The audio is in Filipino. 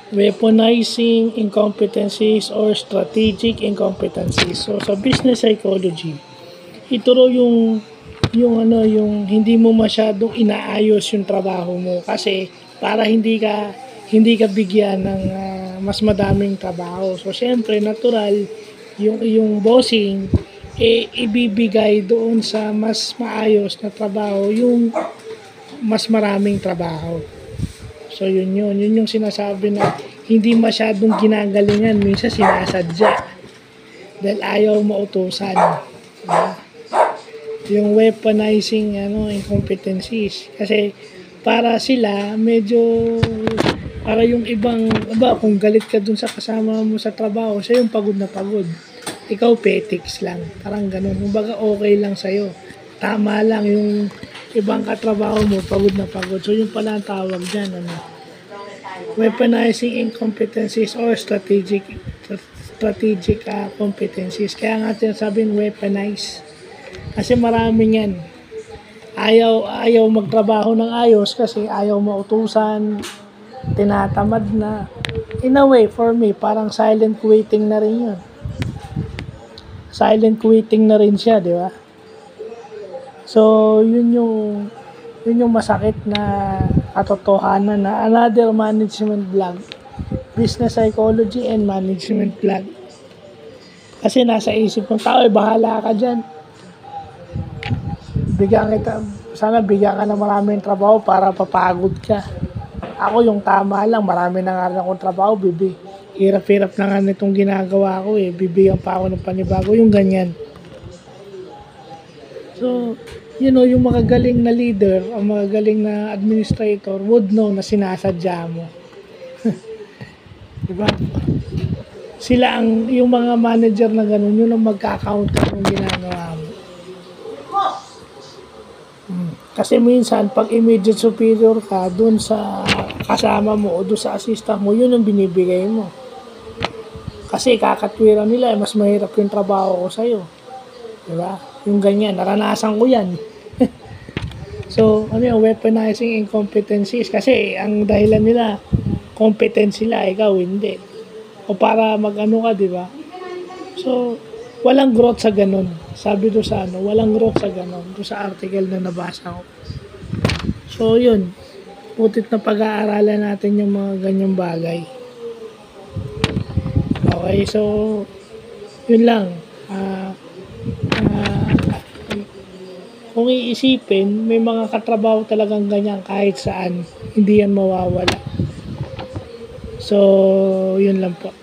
weaponizing incompetencies or strategic incompetencies. So sa business psychology, ito raw yung hindi mo masyadong inaayos yung trabaho mo kasi para hindi ka bigyan ng mas madaming trabaho. So syempre natural yung bossing ibibigay doon sa mas maayos na trabaho yung mas maraming trabaho. So yun yung sinasabi na hindi masyadong ginagalingan, minsan sinasadya dahil ayaw mautusan. Yung weaponizing incompetencies kasi para sila medyo para yung kung galit ka dun sa kasama mo sa trabaho, siya yung pagod na pagod, ikaw petics lang, parang ganun, kumbaga okay lang sa'yo, tama lang yung ibang katrabaho mo pagod na pagod. So yung pala ang tawag dyan, weaponizing incompetencies or strategic competencies. Kaya nga sinasabing weaponize kasi maraming yan, ayaw magtrabaho ng ayos kasi ayaw mautusan, tinatamad na. In a way, for me, parang silent quitting na rin yun. Silent quitting na rin siya, di ba? So, yun yung masakit na katotohanan na another management vlog. Business psychology and management vlog. Kasi nasa isip ng tao, bahala ka dyan. Sana bigyan ka ng maraming trabaho para papagod ka. Ako yung tama lang, marami na nga rin akong trabaho, hirap-hirap na nga nitong ginagawa ko bibigyan pa ako ng panibago, yung ganyan. So, yung mga galing na leader, ang mga galing na administrator would know na sinasadya mo. Diba? Sila yung mga manager na ganun, yun ang magka-counter ng ginagawa mo. Kasi minsan, pag immediate superior ka, dun sa kasama mo o dun sa assistant mo, yun ang binibigay mo. Kasi kakatwiran nila, mas mahirap yung trabaho ko sa'yo. Diba? Yung ganyan, naranasan ko yan. So, weaponizing incompetencies. Kasi, ang dahilan nila, competent sila, ikaw hindi. O para mag-ano ka, diba? So, walang growth sa ganun. Sabi do sa walang growth sa ganun. Do sa article na nabasa ko. So, yun. Putit na pag-aaralan natin yung mga ganyang bagay. Okay, so, yun lang. Kung iisipin, may mga katrabaho talagang ganyan kahit saan. Hindi yan mawawala. So, yun lang po.